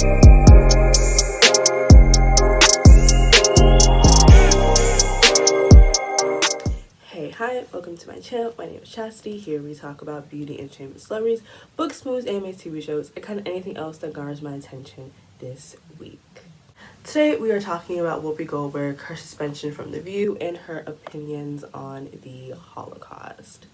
Hey, hi, welcome to my channel. My name is Chastity. Here we talk about beauty, entertainment, celebrities, books, movies, anime, TV shows, and kind of anything else that garners my attention this week. Today we are talking about Whoopi Goldberg, her suspension from The View, and her opinions on the Holocaust.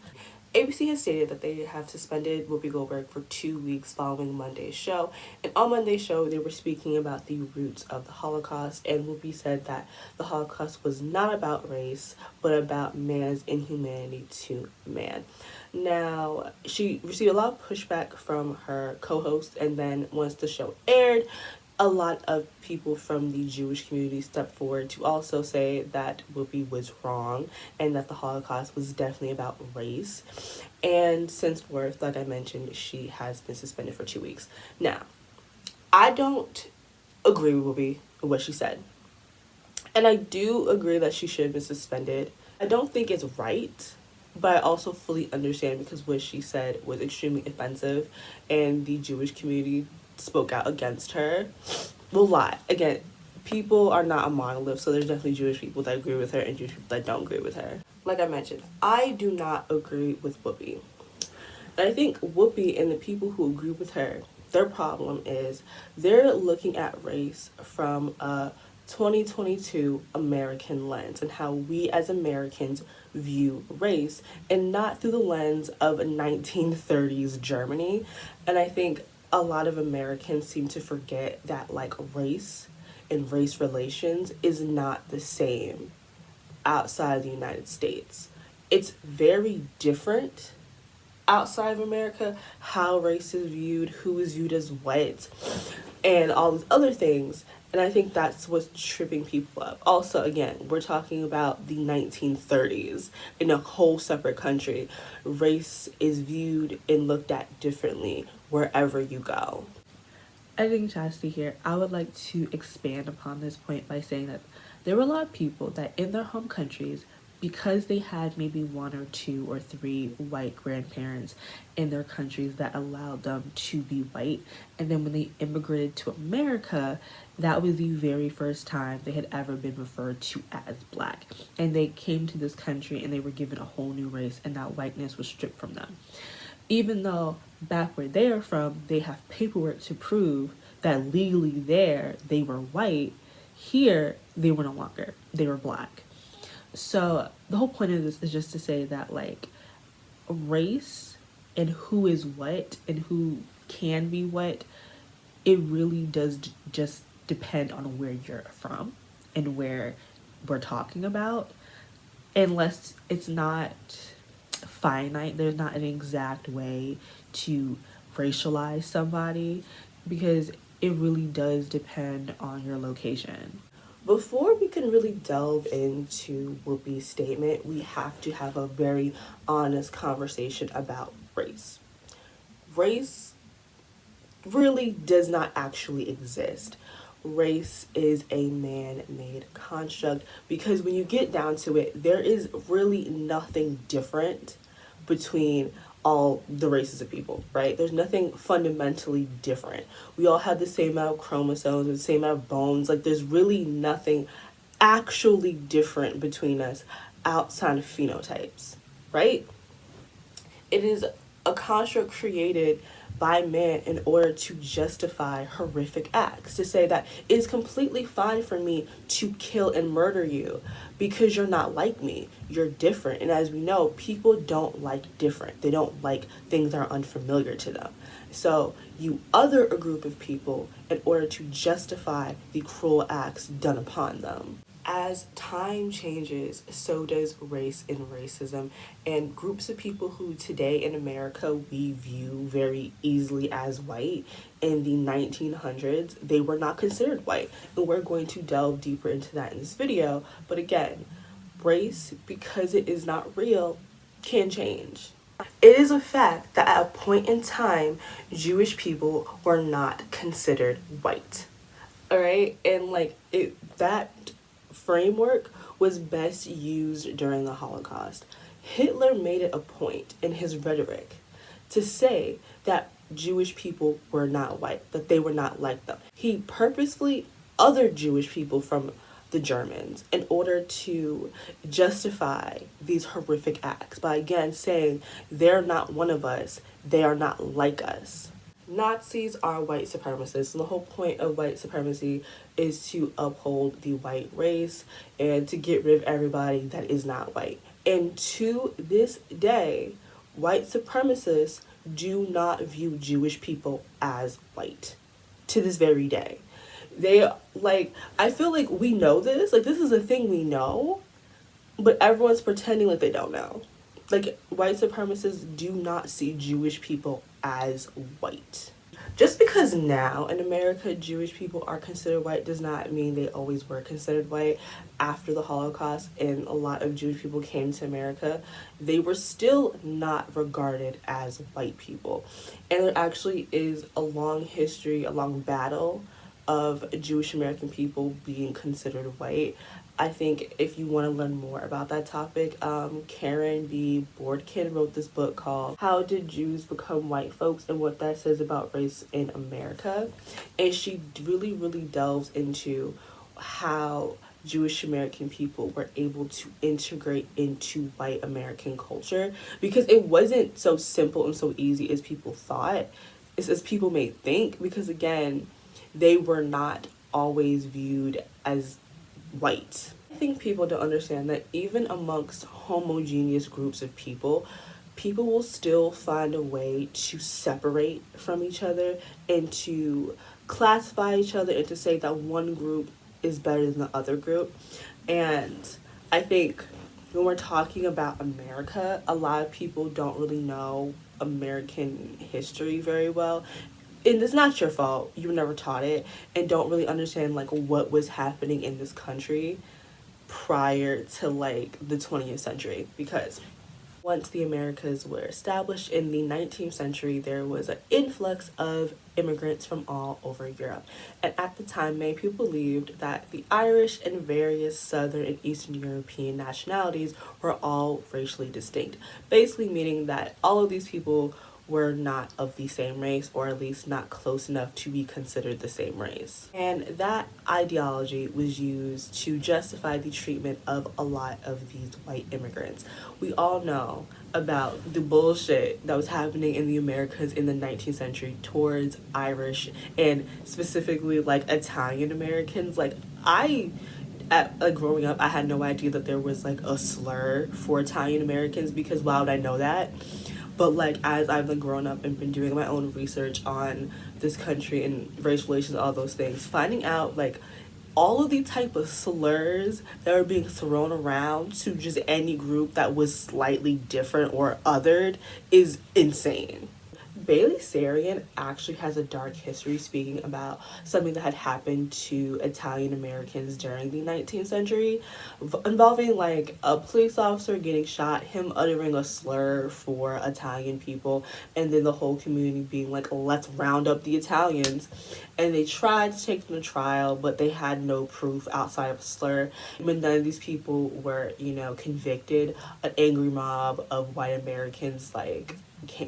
ABC has stated that they have suspended Whoopi Goldberg for 2 weeks following Monday's show. And on Monday's show, they were speaking about the roots of the Holocaust. And Whoopi said that the Holocaust was not about race, but about man's inhumanity to man. Now, she received a lot of pushback from her co-host. And then once the show aired, a lot of people from the Jewish community stepped forward to also say that Whoopi was wrong and that the Holocaust was definitely about race. And since birth, like I mentioned, she has been suspended for 2 weeks. Now, I don't agree with Whoopi and what she said. And I do agree that she should have been suspended. I don't think it's right, but I also fully understand because what she said was extremely offensive and the Jewish community spoke out against her. Will lie. Again, people are not a monolith, so there's definitely Jewish people that agree with her and Jewish people that don't agree with her. Like I mentioned, I do not agree with Whoopi. And I think Whoopi and the people who agree with her, their problem is they're looking at race from a 2022 American lens and how we as Americans view race and not through the lens of 1930s Germany. And I think a lot of Americans seem to forget that like race and race relations is not the same outside of the United States. It's very different outside of America, how race is viewed, who is viewed as what, and all these other things. And I think that's what's tripping people up. Also, again, we're talking about the 1930s in a whole separate country. Race is viewed and looked at differently wherever you go. Editing Chastity here, I would like to expand upon this point by saying that there were a lot of people that in their home countries, because they had maybe 1 or 2 or 3 white grandparents in their countries that allowed them to be white, and then when they immigrated to America, that was the very first time they had ever been referred to as black. And they came to this country and they were given a whole new race, and that whiteness was stripped from them. Even though back where they are from, they have paperwork to prove that legally there they were white, here they were no longer. They were black. So the whole point of this is just to say that like race and who is what and who can be what, it really does just depend on where you're from and where we're talking about, unless it's not finite. There's not an exact way to racialize somebody because it really does depend on your location. Before we can really delve into Whoopi's statement, we have to have a very honest conversation about race. Race really does not actually exist. Race is a man-made construct because when you get down to it, there is really nothing different between all the races of people, right? There's nothing fundamentally different. We all have the same amount of chromosomes, the same amount of bones. Like there's really nothing actually different between us outside of phenotypes, right? It is a construct created by man in order to justify horrific acts, to say that it is completely fine for me to kill and murder you because you're not like me, you're different. And as we know, people don't like different. They don't like things that are unfamiliar to them. So you other a group of people in order to justify the cruel acts done upon them. As time changes, so does race and racism, and groups of people who today in America we view very easily as white, in the 1900s, they were not considered white. And we're going to delve deeper into that in this video. But again, race, because it is not real, can change. It is a fact that at a point in time, Jewish people were not considered white. All right? And like that framework was best used during the Holocaust. Hitler made it a point in his rhetoric to say that Jewish people were not white, that they were not like them. He purposefully othered Jewish people from the Germans in order to justify these horrific acts by again saying they're not one of us, they are not like us. Nazis are white supremacists, and the whole point of white supremacy is to uphold the white race and to get rid of everybody that is not white. And to this day, white supremacists do not view Jewish people as white. To this very day. They, like, I feel like we know this. Like, this is a thing we know, but everyone's pretending like they don't know. Like, white supremacists do not see Jewish people as white. Just because now in America Jewish people are considered white does not mean they always were considered white. After the Holocaust and a lot of Jewish people came to America, they were still not regarded as white people. And there actually is a long history, a long battle of Jewish American people being considered white. I think if you want to learn more about that topic, Karen B. Brodkin wrote this book called How Did Jews Become White Folks and What That Says About Race in America. And she really, really delves into how Jewish American people were able to integrate into white American culture, because it wasn't so simple and so easy as people thought, as people may think, because again, they were not always viewed as white. I think people don't understand that even amongst homogeneous groups of people, people will still find a way to separate from each other and to classify each other and to say that one group is better than the other group. And I think when we're talking about America, a lot of people don't really know American history very well. And it's not your fault, you were never taught it, and don't really understand like what was happening in this country prior to like the 20th century. Because once the Americas were established in the 19th century, there was an influx of immigrants from all over Europe. And at the time, many people believed that the Irish and various Southern and Eastern European nationalities were all racially distinct, basically meaning that all of these people were not of the same race, or at least not close enough to be considered the same race. And that ideology was used to justify the treatment of a lot of these white immigrants. We all know about the bullshit that was happening in the Americas in the 19th century towards Irish and specifically like Italian Americans. Like growing up, I had no idea that there was like a slur for Italian Americans, because why would I know that? But like as I've been growing up and been doing my own research on this country and race relations, all those things, finding out like all of the type of slurs that were being thrown around to just any group that was slightly different or othered is insane. Bailey Sarian actually has a dark history speaking about something that had happened to Italian Americans during the 19th century, involving like a police officer getting shot, him uttering a slur for Italian people, and then the whole community being like, let's round up the Italians. And they tried to take them to trial, but they had no proof outside of a slur. When none of these people were, convicted, an angry mob of white Americans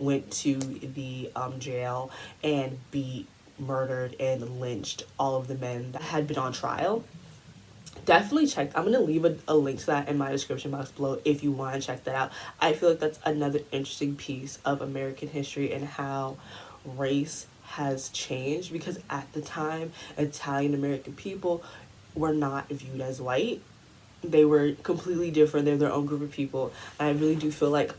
went to the jail and beat, murdered, and lynched all of the men that had been on trial. Definitely check. I'm going to leave a link to that in my description box below if you want to check that out. I feel like that's another interesting piece of American history and how race has changed, because at the time, Italian American people were not viewed as white. They were completely different. They're their own group of people. And I really do feel like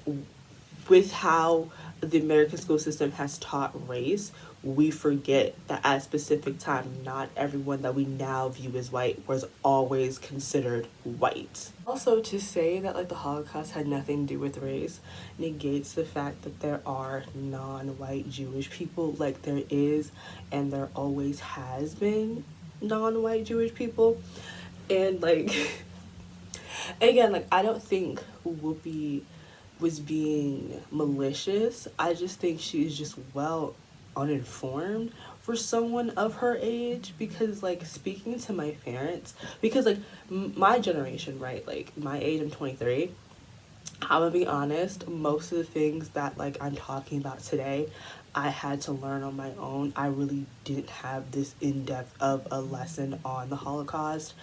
with how the American school system has taught race, we forget that at a specific time, not everyone that we now view as white was always considered white. Also, to say that like the Holocaust had nothing to do with race negates the fact that there are non-white Jewish people. Like there is and there always has been non-white Jewish people. And like again, like I don't think Whoopi was being malicious. I just think she's just well uninformed for someone of her age, because like speaking to my parents, because like my generation, right, like my age, I'm 23, I'm gonna be honest, most of the things that like I'm talking about today, I had to learn on my own. I really didn't have this in-depth of a lesson on the Holocaust.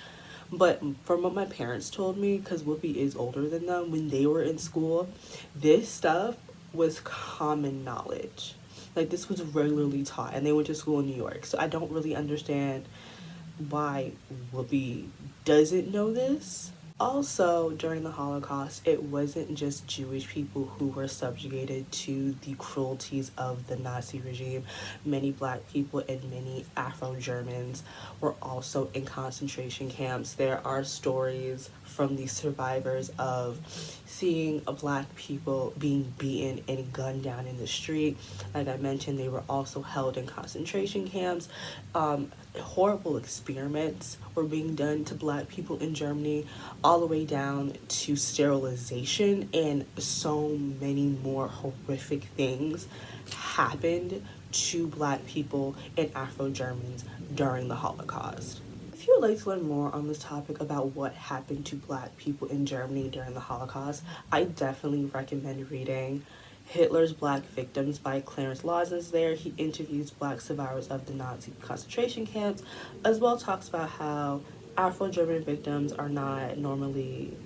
But from what my parents told me, because Whoopi is older than them, when they were in school, this stuff was common knowledge. Like, this was regularly taught, and they went to school in New York. So I don't really understand why Whoopi doesn't know this. Also, during the Holocaust, it wasn't just Jewish people who were subjugated to the cruelties of the Nazi regime. Many black people and many Afro-Germans were also in concentration camps. There are stories from the survivors of seeing black people being beaten and gunned down in the street. Like I mentioned, they were also held in concentration camps. Horrible experiments were being done to black people in Germany, all the way down to sterilization, and so many more horrific things happened to black people and Afro-Germans during the Holocaust. If you would like to learn more on this topic about what happened to black people in Germany during the Holocaust, I definitely recommend reading Hitler's Black Victims by Clarence there. He interviews black survivors of the Nazi concentration camps, as well talks about how Afro-German victims are not normally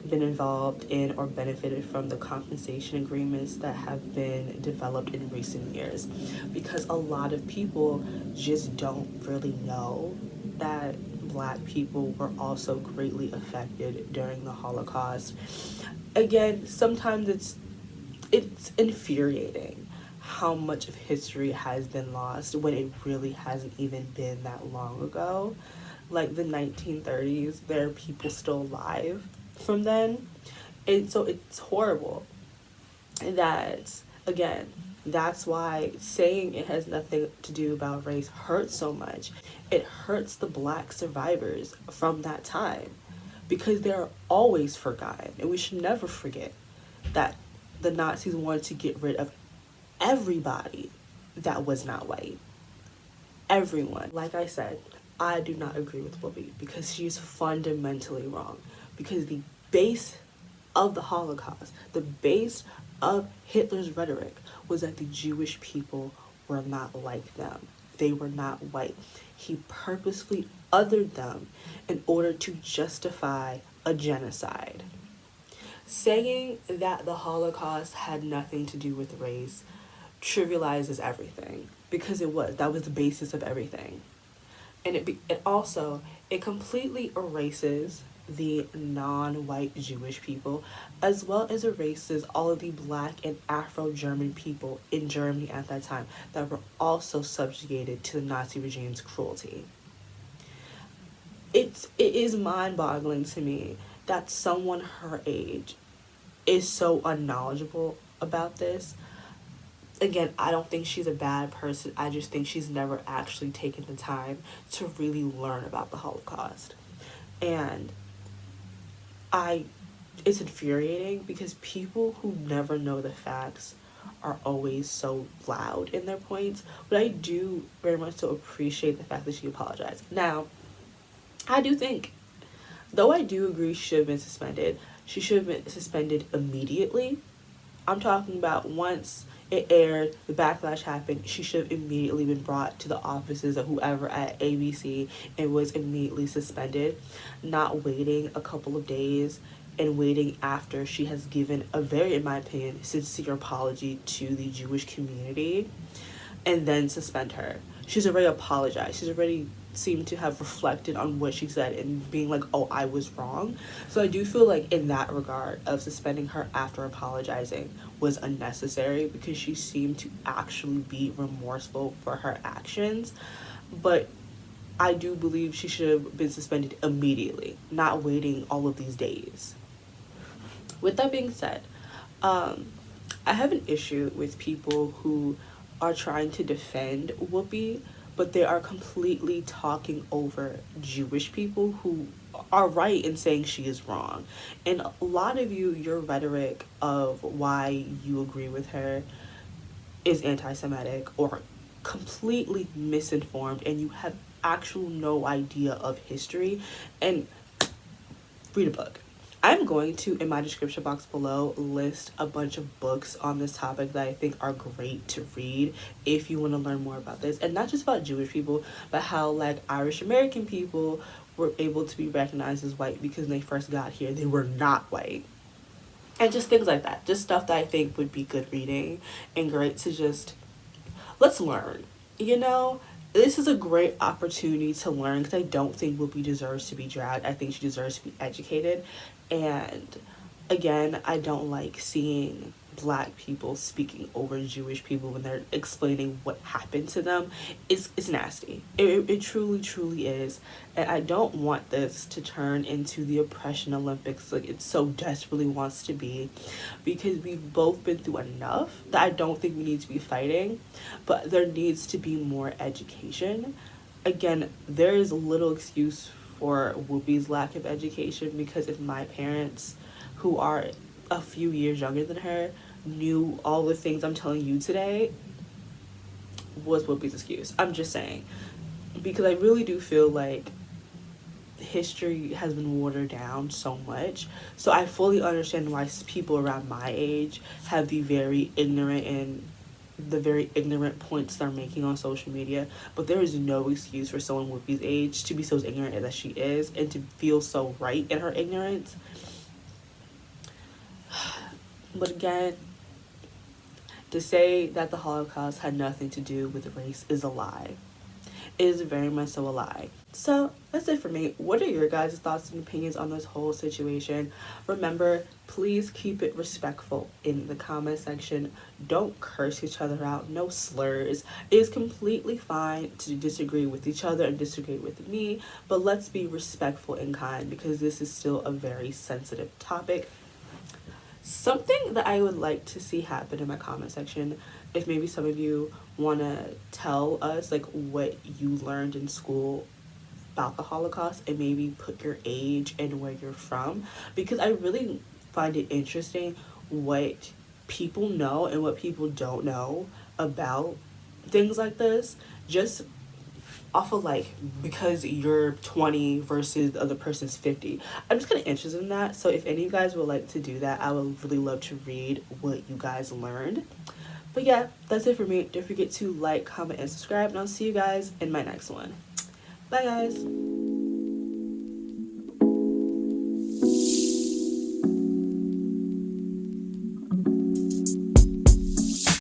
been involved in or benefited from the compensation agreements that have been developed in recent years, because a lot of people just don't really know that black people were also greatly affected during the Holocaust. Again, sometimes it's infuriating how much of history has been lost when it really hasn't even been that long ago. Like the 1930s, there are people still alive from then. And so it's horrible that, again, that's why saying it has nothing to do about race hurts so much. It hurts the black survivors from that time, because they're always forgotten, and we should never forget that the Nazis wanted to get rid of everybody that was not white. Everyone. Like I said, I do not agree with Whoopi, because she's fundamentally wrong. Because the base of the Holocaust, the base of Hitler's rhetoric, was that the Jewish people were not like them. They were not white. He purposefully othered them in order to justify a genocide. Saying that the Holocaust had nothing to do with race trivializes everything, because that was the basis of everything. And it completely erases the non-white Jewish people, as well as erases all of the black and Afro-German people in Germany at that time that were also subjugated to the Nazi regime's cruelty. It is mind-boggling to me that someone her age is so unknowledgeable about this. Again, I don't think she's a bad person. I just think she's never actually taken the time to really learn about the Holocaust. And it's infuriating, because people who never know the facts are always so loud in their points. But I do very much so appreciate the fact that she apologized. Now, I do think, though I do agree she should have been suspended, she should have been suspended immediately. I'm talking about once it aired, the backlash happened, she should have immediately been brought to the offices of whoever at ABC and was immediately suspended, not waiting a couple of days and waiting after she has given a very, in my opinion, sincere apology to the Jewish community, and then suspend her. She's already apologized. She's already seemed to have reflected on what she said and being like, oh, I was wrong. So I do feel like in that regard of suspending her after apologizing was unnecessary, because she seemed to actually be remorseful for her actions. But I do believe she should have been suspended immediately, not waiting all of these days. With that being said, I have an issue with people who are trying to defend Whoopi, but they are completely talking over Jewish people who are right in saying she is wrong. And a lot of your rhetoric of why you agree with her is anti-Semitic or completely misinformed, and you have actual no idea of history. And read a book. I'm going to, in my description box below, list a bunch of books on this topic that I think are great to read if you want to learn more about this. And not just about Jewish people, but how like Irish American people were able to be recognized as white because when they first got here, they were not white. And just things like that. Just stuff that I think would be good reading and great to just, let's learn. You know, this is a great opportunity to learn because I don't think Whoopi deserves to be dragged. I think she deserves to be educated. And again, I don't like seeing Black people speaking over Jewish people when they're explaining what happened to them. It's nasty. It truly, truly is. And I don't want this to turn into the oppression Olympics like it so desperately wants to be, because we've both been through enough that I don't think we need to be fighting, but there needs to be more education. Again, there is little excuse for Whoopi's lack of education, because if my parents, who are a few years younger than her, knew all the things I'm telling you today, was Whoopi's excuse. I'm just saying. Because I really do feel like history has been watered down so much. So I fully understand why people around my age have the very ignorant points they're making on social media, but there is no excuse for someone Whoopi's age to be so ignorant as she is and to feel so right in her ignorance. But again, to say that the Holocaust had nothing to do with race is a lie. It is very much so a lie. So that's it for me. What are your guys' thoughts and opinions on this whole situation? Remember, please keep it respectful in the comment section. Don't curse each other out. No slurs. It is completely fine to disagree with each other and disagree with me, but let's be respectful and kind, because this is still a very sensitive topic. Something that I would like to see happen in my comment section, if maybe some of you want to tell us like what you learned in school about the Holocaust, and maybe put your age and where you're from, because I really find it interesting what people know and what people don't know about things like this, just off of like, because you're 20 versus the other person's 50. I'm just kind of interested in that. So if any of you guys would like to do that, I would really love to read what you guys learned. But yeah, that's it for me. Don't forget to like, comment, and subscribe, and I'll see you guys in my next one. Bye guys.